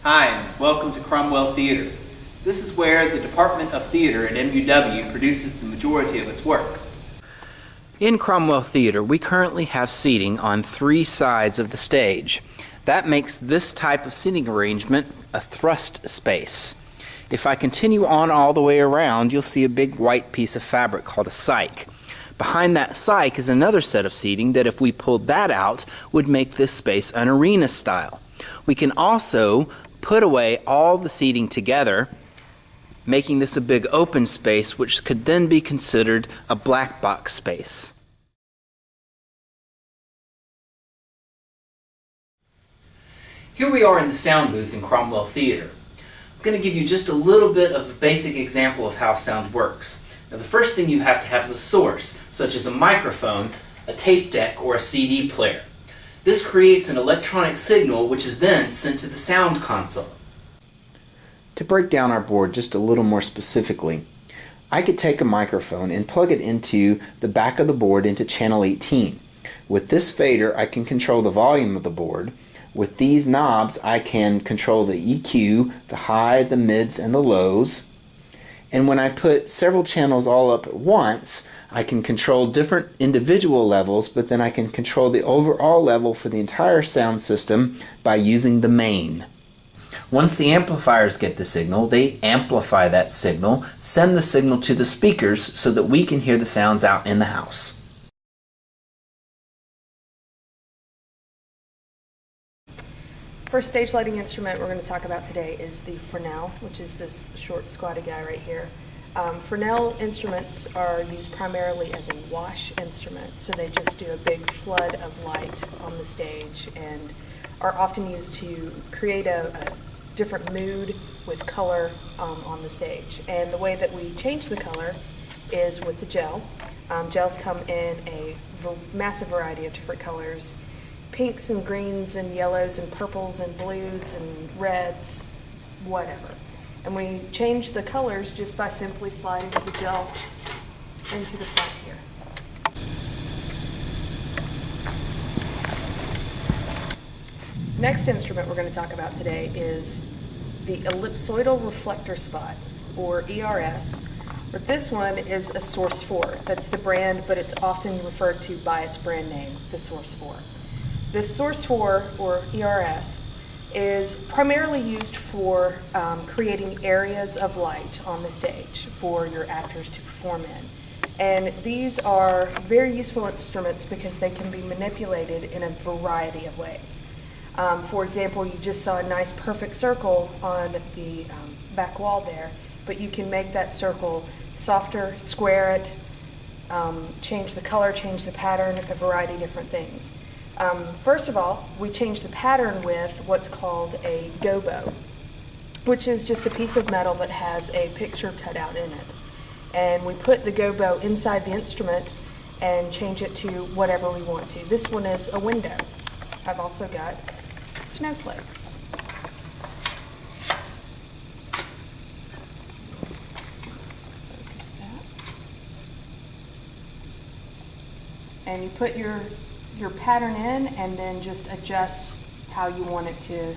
Hi, and welcome to MUW Theatre. This is where the Department of Theatre at MUW produces the majority of its work. In MUW Theatre, we currently have seating on 3 sides of the stage. That makes this type of seating arrangement a thrust space. If I continue on all the way around, you'll see a big white piece of fabric called a cyc. Behind that cyc is another set of seating that, if we pulled that out, would make this space an arena style. We can also put away all the seating together, making this a big open space, which could then be considered a black box space. Here we are in the sound booth in MUW Theatre. I'm going to give you just a little bit of a basic example of how sound works. Now, the first thing you have to have is a source, such as a microphone, a tape deck, or a CD player. This creates an electronic signal which is then sent to the sound console. To break down our board just a little more specifically, I could take a microphone and plug it into the back of the board into channel 18. With this fader, I can control the volume of the board. With these knobs, I can control the EQ, the high, the mids, and the lows. And when I put several channels all up at once, I can control different individual levels, but then I can control the overall level for the entire sound system by using the main. Once the amplifiers get the signal, they amplify that signal, send the signal to the speakers so that we can hear the sounds out in the house. First stage lighting instrument we're going to talk about today is the Fresnel, which is this short, squatty guy right here. Fresnel instruments are used primarily as a wash instrument, so they just do a big flood of light on the stage and are often used to create a different mood with color on the stage. And the way that we change the color is with the gel. Gels come in a massive variety of different colors. Pinks and greens and yellows and purples and blues and reds, whatever. And we change the colors just by simply sliding the gel into the front here. Next instrument we're going to talk about today is the ellipsoidal reflector spot, or ERS. But this one is a Source 4. That's the brand, but it's often referred to by its brand name, the Source 4. This Source 4, or ERS, is primarily used for creating areas of light on the stage for your actors to perform in. And these are very useful instruments because they can be manipulated in a variety of ways. For example, you just saw a nice perfect circle on the back wall there, but you can make that circle softer, square it, change the color, change the pattern, a variety of different things. First of all, we change the pattern with what's called a gobo, which is just a piece of metal that has a picture cut out in it. And we put the gobo inside the instrument and change it to whatever we want to. This one is a window. I've also got snowflakes. Focus that. And you put your pattern in and then just adjust how you want it to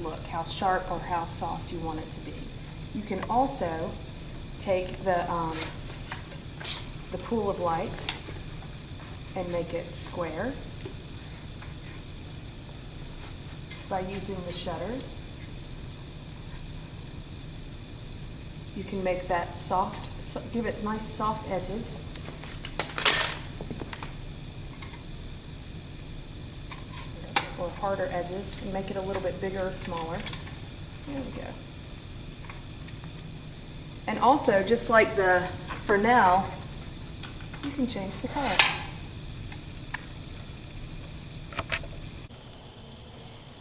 look, how sharp or how soft you want it to be. You can also take the pool of light and make it square by using the shutters. You can make that soft, give it nice soft edges. Or harder edges and make it a little bit bigger or smaller. There we go. And also, just like the Fresnel, you can change the color.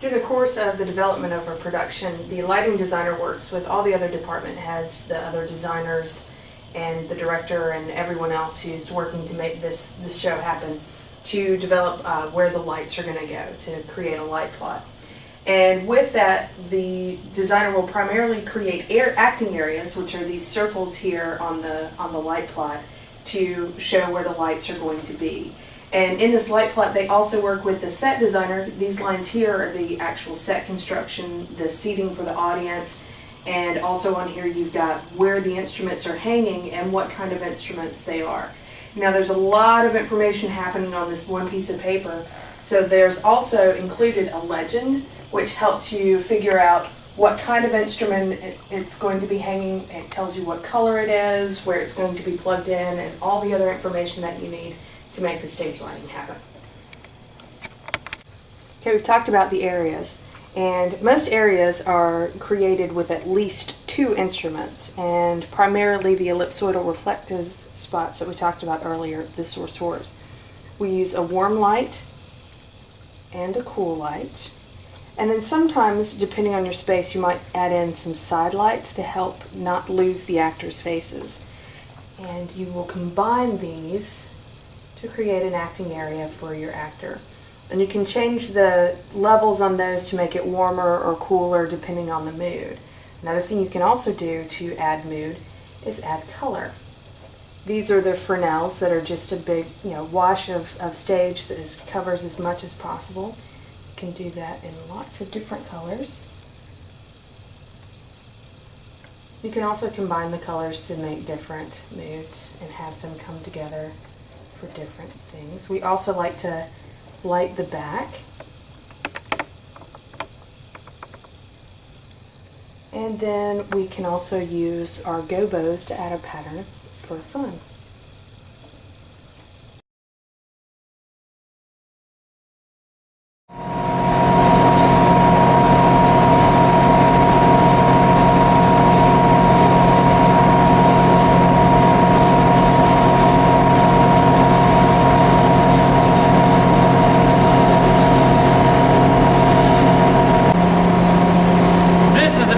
Through the course of the development of our production, the lighting designer works with all the other department heads, the other designers, and the director and everyone else who's working to make this show happen, to develop where the lights are going to go, to create a light plot. And with that, the designer will primarily create acting areas, which are these circles here on the light plot, to show where the lights are going to be. And in this light plot, they also work with the set designer. These lines here are the actual set construction, the seating for the audience, and also on here you've got where the instruments are hanging and what kind of instruments they are. Now there's a lot of information happening on this one piece of paper, so there's also included a legend which helps you figure out what kind of instrument it's going to be hanging. It tells you what color it is, where it's going to be plugged in, and all the other information that you need to make the stage lighting happen. Okay, we've talked about the areas, and most areas are created with at least 2 instruments, and primarily the ellipsoidal reflective spots that we talked about earlier, the source 4s. We use a warm light and a cool light, and then sometimes, depending on your space, you might add in some side lights to help not lose the actors' faces. And you will combine these to create an acting area for your actor. And you can change the levels on those to make it warmer or cooler depending on the mood. Another thing you can also do to add mood is add color. These are the Fresnels that are just a big, wash of stage that covers as much as possible. You can do that in lots of different colors. You can also combine the colors to make different moods and have them come together for different things. We also like to light the back. And then we can also use our gobos to add a pattern for fun.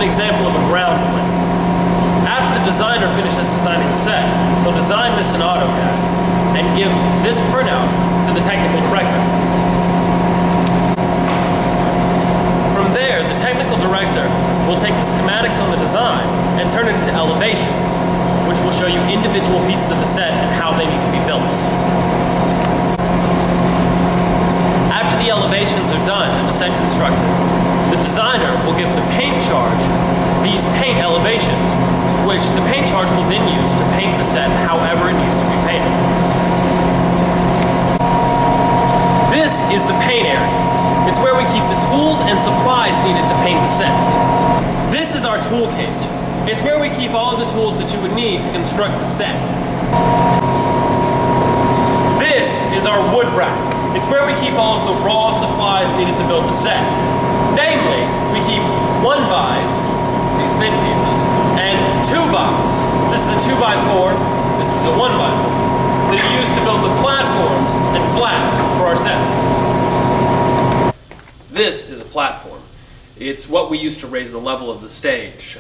Example of a ground plan. After the designer finishes designing the set, they'll design this in AutoCAD and give this printout to the technical director. From there, the technical director will take the schematics on the design and turn it into elevations, which will show you individual pieces of the set and how they need to be built. After the elevations are done and the set constructed, the designer will give the paint charge these paint elevations, which the paint charge will then use to paint the set however it needs to be painted. This is the paint area. It's where we keep the tools and supplies needed to paint the set. This is our tool cage. It's where we keep all of the tools that you would need to construct a set. This is our wood rack. It's where we keep all of the raw supplies needed to build the set. Namely, we keep 1x, these thin pieces, and 2x. This is a 2x4, this is a 1x4, that are used to build the platforms and flats for our sets. This is a platform. It's what we use to raise the level of the stage.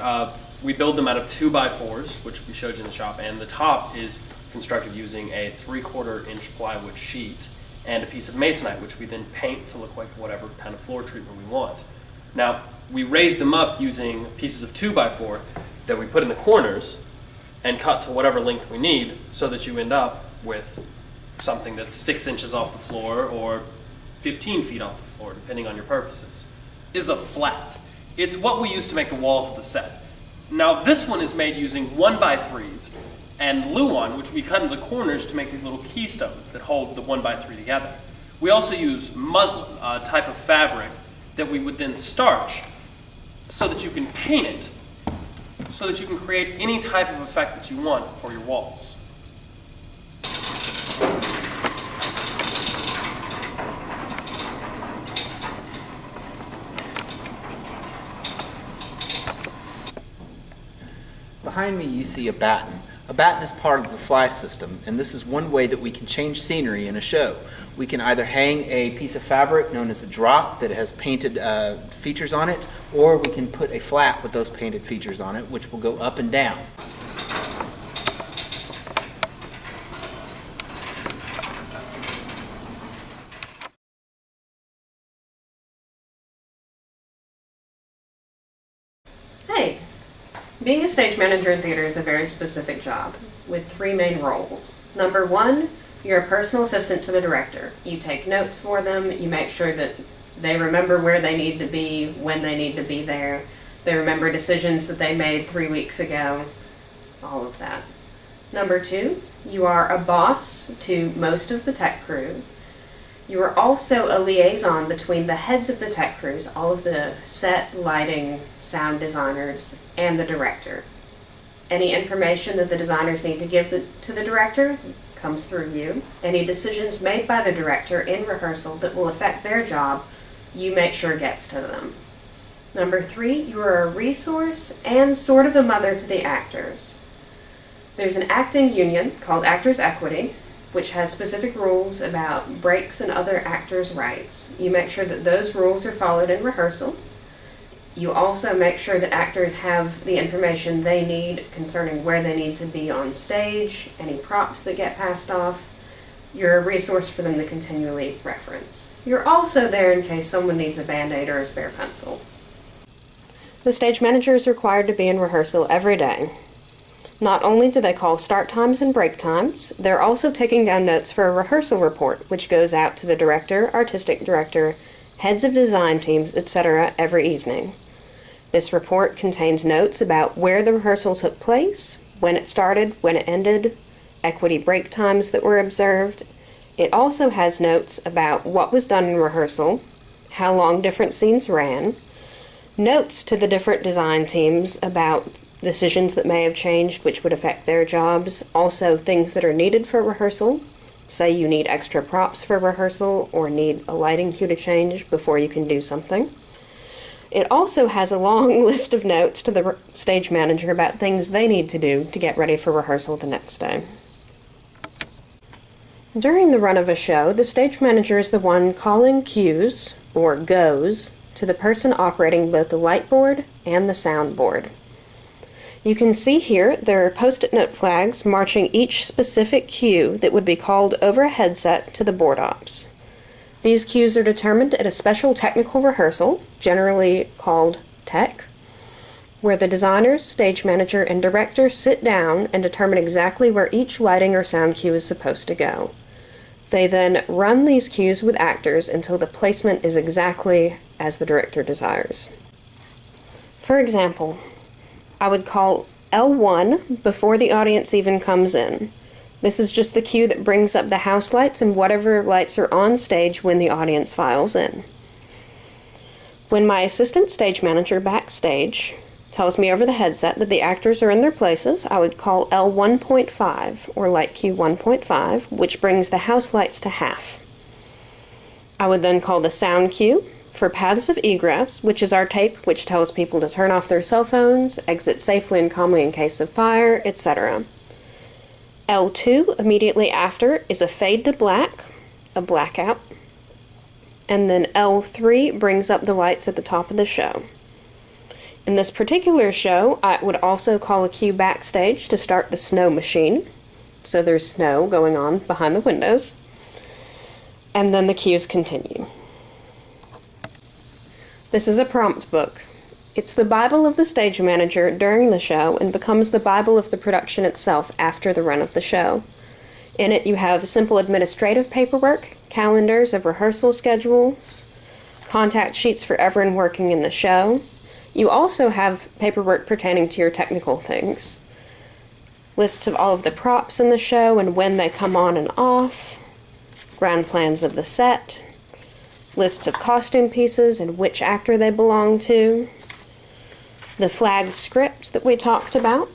We build them out of 2x4s, which we showed you in the shop, and the top is constructed using a 3/4 inch plywood sheet and a piece of masonite, which we then paint to look like whatever kind of floor treatment we want. Now, we raise them up using pieces of 2x4 that we put in the corners and cut to whatever length we need so that you end up with something that's 6 inches off the floor or 15 feet off the floor, depending on your purposes. Is a flat. It's what we use to make the walls of the set. Now, this one is made using 1x3s and Luan, which we cut into corners to make these little keystones that hold the 1x3 together. We also use muslin, a type of fabric that we would then starch so that you can paint it, so that you can create any type of effect that you want for your walls. Behind me you see a batten. A batten is part of the fly system, and this is one way that we can change scenery in a show. We can either hang a piece of fabric known as a drop that has painted features on it, or we can put a flat with those painted features on it, which will go up and down. Hey, Being a stage manager in theater is a very specific job with 3 main roles. Number 1, You're a personal assistant to the director. You take notes for them. You make sure that they remember where they need to be, when they need to be there. They remember decisions that they made 3 weeks ago. All of that. Number 2, you are a boss to most of the tech crew. You are also a liaison between the heads of the tech crews, all of the set, lighting, sound designers, and the director. Any information that the designers need to give to the director comes through you. Any decisions made by the director in rehearsal that will affect their job, you make sure gets to them. Number 3, you are a resource and sort of a mother to the actors. There's an acting union called Actors Equity, which has specific rules about breaks and other actors' rights. You make sure that those rules are followed in rehearsal. You also make sure that actors have the information they need concerning where they need to be on stage, any props that get passed off. You're a resource for them to continually reference. You're also there in case someone needs a Band-Aid or a spare pencil. The stage manager is required to be in rehearsal every day. Not only do they call start times and break times, they're also taking down notes for a rehearsal report, which goes out to the director, artistic director, heads of design teams, etc. every evening. This report contains notes about where the rehearsal took place, when it started, when it ended, equity break times that were observed. It also has notes about what was done in rehearsal, how long different scenes ran, notes to the different design teams about decisions that may have changed which would affect their jobs, also things that are needed for rehearsal. Say you need extra props for rehearsal or need a lighting cue to change before you can do something. It also has a long list of notes to the stage manager about things they need to do to get ready for rehearsal the next day. During the run of a show, the stage manager is the one calling cues, or goes, to the person operating both the light board and the sound board. You can see here there are post-it note flags marching each specific cue that would be called over a headset to the board ops. These cues are determined at a special technical rehearsal, generally called tech, where the designers, stage manager, and director sit down and determine exactly where each lighting or sound cue is supposed to go. They then run these cues with actors until the placement is exactly as the director desires. For example, I would call L1 before the audience even comes in. This is just the cue that brings up the house lights and whatever lights are on stage when the audience files in. When my assistant stage manager backstage tells me over the headset that the actors are in their places, I would call L1.5, or light cue 1.5, which brings the house lights to half. I would then call the sound cue for paths of egress, which is our tape which tells people to turn off their cell phones, exit safely and calmly in case of fire, etc. L2 immediately after is a fade to black, a blackout, and then L3 brings up the lights at the top of the show. In this particular show, I would also call a cue backstage to start the snow machine, so there's snow going on behind the windows, and then the cues continue. This is a prompt book. It's the Bible of the stage manager during the show and becomes the Bible of the production itself after the run of the show. In it you have simple administrative paperwork, calendars of rehearsal schedules, contact sheets for everyone working in the show. You also have paperwork pertaining to your technical things. Lists of all of the props in the show and when they come on and off, ground plans of the set, lists of costume pieces and which actor they belong to, the flag script that we talked about.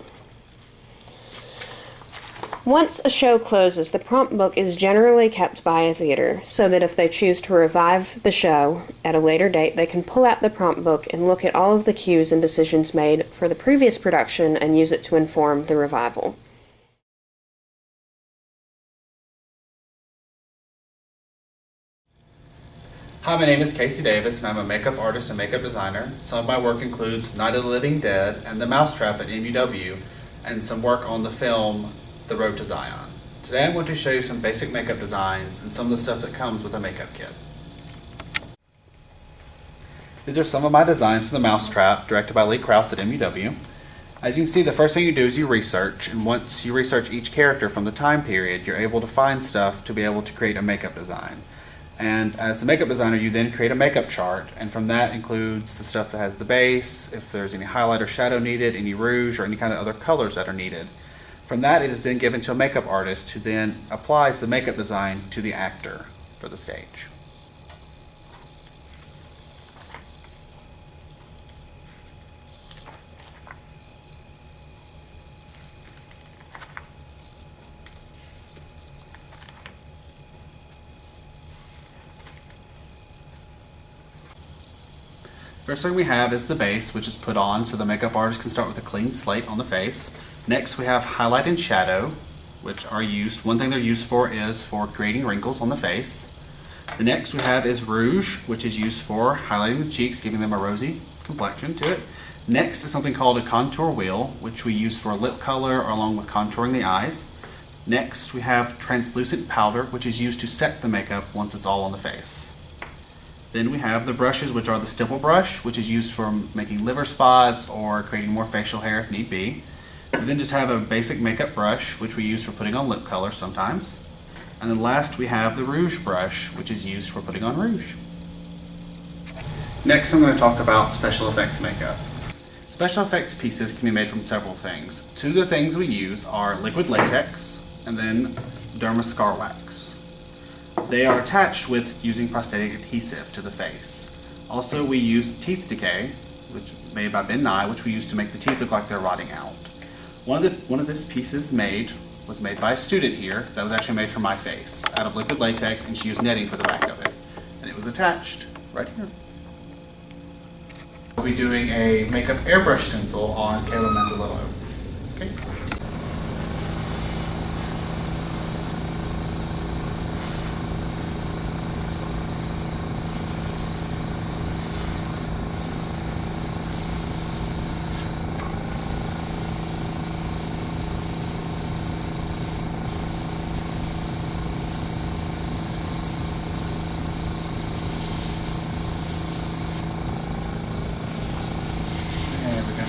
Once a show closes, the prompt book is generally kept by a theater, so that if they choose to revive the show at a later date, they can pull out the prompt book and look at all of the cues and decisions made for the previous production and use it to inform the revival. Hi, my name is Casey Davis, and I'm a makeup artist and makeup designer. Some of my work includes Night of the Living Dead and The Mousetrap at MUW, and some work on the film The Road to Zion. Today I'm going to show you some basic makeup designs and some of the stuff that comes with a makeup kit. These are some of my designs for The Mousetrap, directed by Lee Krause at MUW. As you can see, the first thing you do is you research, and once you research each character from the time period, you're able to find stuff to be able to create a makeup design. And as the makeup designer, you then create a makeup chart, and from that includes the stuff that has the base, if there's any highlight or shadow needed, any rouge, or any kind of other colors that are needed. From that, it is then given to a makeup artist who then applies the makeup design to the actor for the stage. First thing we have is the base, which is put on so the makeup artist can start with a clean slate on the face. Next we have highlight and shadow, which are used. One thing they're used for is for creating wrinkles on the face. The next we have is rouge, which is used for highlighting the cheeks, giving them a rosy complexion to it. Next is something called a contour wheel, which we use for lip color along with contouring the eyes. Next we have translucent powder, which is used to set the makeup once it's all on the face. Then we have the brushes, which are the stipple brush, which is used for making liver spots or creating more facial hair if need be. We then just have a basic makeup brush, which we use for putting on lip color sometimes. And then last we have the rouge brush, which is used for putting on rouge. Next I'm going to talk about special effects makeup. Special effects pieces can be made from several things. Two of the things we use are liquid latex and then dermascar wax. They are attached with using prosthetic adhesive to the face. Also, we use teeth decay, which made by Ben Nye, which we use to make the teeth look like they're rotting out. One of this pieces was made by a student here that was actually made for my face out of liquid latex, and she used netting for the back of it. And it was attached right here. We'll be doing a makeup airbrush stencil on Kayla Manzalillo. Okay. There we go.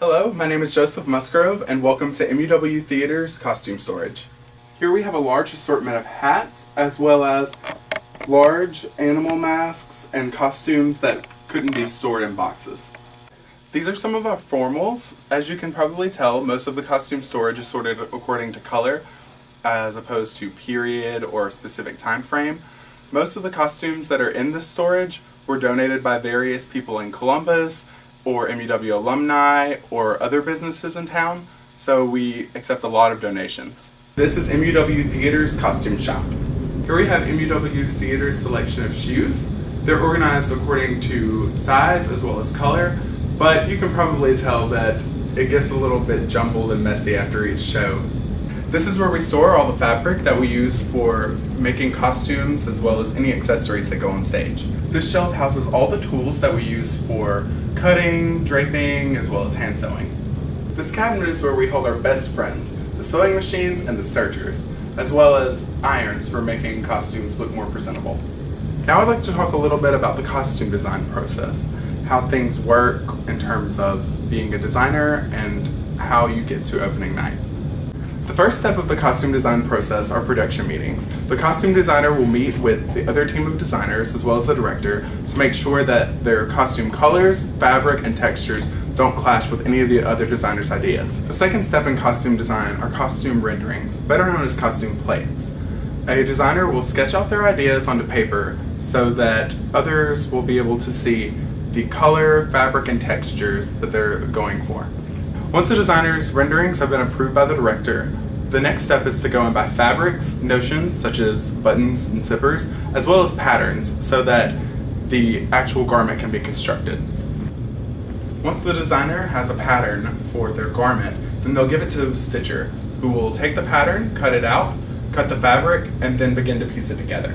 Hello, my name is Joseph Musgrove, and welcome to MUW Theater's Costume Storage. Here we have a large assortment of hats, as well as large animal masks and costumes that couldn't be stored in boxes. These are some of our formals. As you can probably tell, most of the costume storage is sorted according to color, as opposed to period or a specific time frame. Most of the costumes that are in this storage were donated by various people in Columbus, or MUW alumni, or other businesses in town, so we accept a lot of donations. This is MUW Theater's costume shop. Here we have MUW Theater's selection of shoes. They're organized according to size as well as color, but you can probably tell that it gets a little bit jumbled and messy after each show. This is where we store all the fabric that we use for making costumes as well as any accessories that go on stage. This shelf houses all the tools that we use for cutting, draping, as well as hand sewing. This cabinet is where we hold our best friends, the sewing machines and the sergers, as well as irons for making costumes look more presentable. Now I'd like to talk a little bit about the costume design process, how things work in terms of being a designer and how you get to opening night. The first step of the costume design process are production meetings. The costume designer will meet with the other team of designers as well as the director to make sure that their costume colors, fabric, and textures don't clash with any of the other designers' ideas. The second step in costume design are costume renderings, better known as costume plates. A designer will sketch out their ideas onto paper so that others will be able to see the color, fabric, and textures that they're going for. Once the designer's renderings have been approved by the director, the next step is to go and buy fabrics, notions such as buttons and zippers, as well as patterns, so that the actual garment can be constructed. Once the designer has a pattern for their garment, then they'll give it to a stitcher, who will take the pattern, cut it out, cut the fabric, and then begin to piece it together.